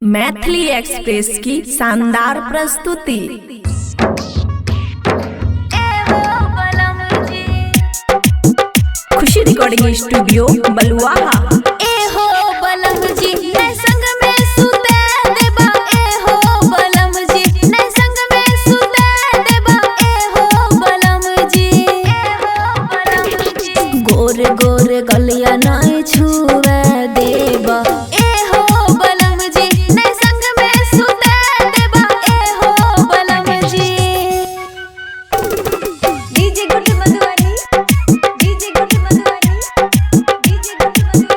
Maithili express की शानदार प्रस्तुति। खुशी रिकॉर्डिंग स्टूडियो बलुआहा। गोरे गोरे गलिया नहीं छुए देबा ए हो बलम जी, नहीं संग में सुते देबा ए हो बलम जी। डीजे गुड मधुवानी, डीजे गुड मधुवानी, डीजे गुड मधुवानी।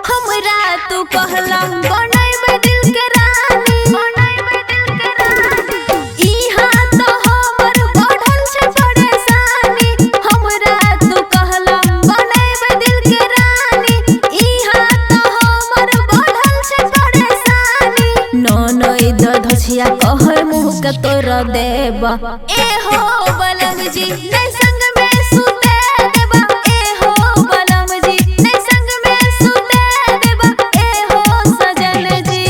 हमरा तू कहला बनैबे दिल के रानी, बनैबे दिल के रानी। इहा तो हमर बढ़ल छे परेशानी। हमरा तू कहला बनैबे दिल के रानी, इहा तो हमर बढ़ल छे परेशानी। ननद धछिया कहै मुँह के तोर देबा ए हो बलम जी, नहीं संग में सुते देबा ए हो बलम जी, नहीं संग में सुते देबा ए हो सजन जी।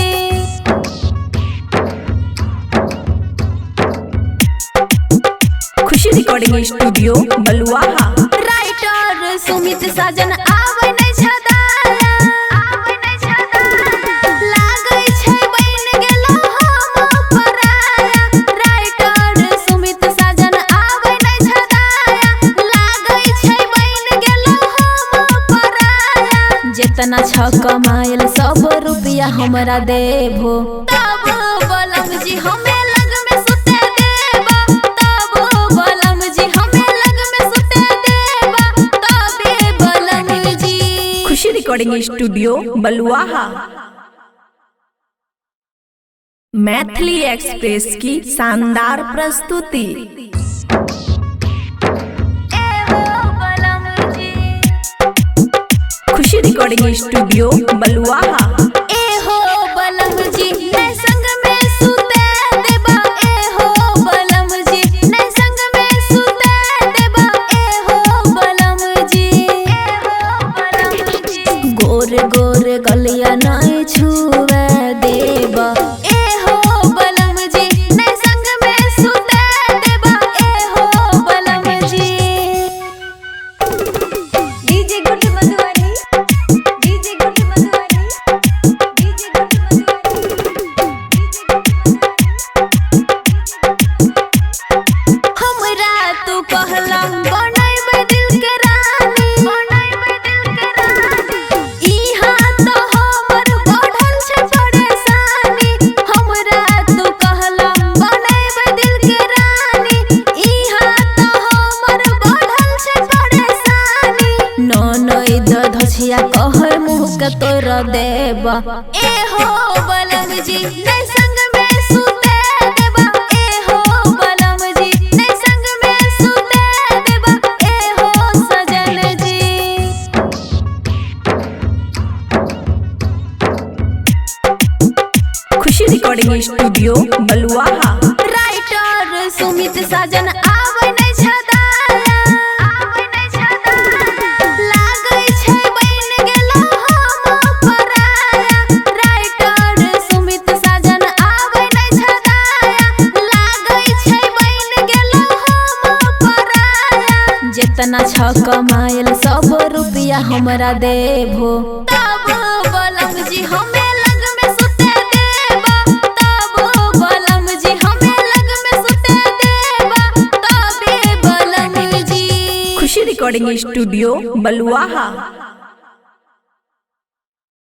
खुशी रिकॉर्डिंग स्टूडियो बलुआहा। राइटर सुमित साजन आवे नहीं छदाया, आवे नहीं छदाया। लागै छै बन गेलो हम पराया। राइटर सुमित साजन आवे नहीं छदाया। लागै छै बन गेलो हम पराया। जितना छ कमाइल सब रुपया हमरा देबो, तब बलम जी हमें लग में सुते देबा। तब बलम जी हमें लग में सुते देबा, तबे बलम जी। खुशी रिकॉर्डिंग स्टूडियो बलुआहा। मैथिली एक्सप्रेस की शानदार प्रस्तुति। ए हो बलम जी, खुशी रिकॉर्डिंग स्टूडियो बलुआहा। ए हो बलम जी, नहीं संग में सुते देबा ए हो बलम जी, नहीं संग में सुते देबा ए हो बलम जी, ए हो बलम जी। गोरे गोरे गलिया नहीं छुए देबा ए हो बलम जी, नहीं संग में सुते देबा ए हो बलम जी। डीजे गुड मधुवानी, डीजे गुड मधुवानी, डीजे गुड मधुवानी। हमरा तू कहला बनैबे दिल के रानी, बनैबे दिल के रानी। इहा तो हमर बढ़ल छे परेशानी। हमरा तू कहला बनैबे दिल के रानी, इहा तो हमर बढ़ल छे परेशानी। ननद धछिया कहै मुँह के तोर देबा ए हो बलम जी, नहीं संग में सुते देबा ए हो बलम जी, नहीं संग में सुते देबा ए हो सजन जी। खुशी रिकॉर्डिंग स्टूडियो बलुआहा। राइटर सुमित साजन आवे नहीं छदाया, आवे नहीं छदाया। लागै छै बन गेलो हम पराया। राइटर सुमित साजन आवे नहीं छदाया। लागै छै बन गेलो हम पराया। जितना छ कमाइल सब रुपया हमरा देबो, तब बलम जी हमें लग में सुते देबा। तब बलम जी हमें लग में सुते देबा, तबे बलम जी। खुशी रिकॉर्डिंग स्टूडियो बलुआहा।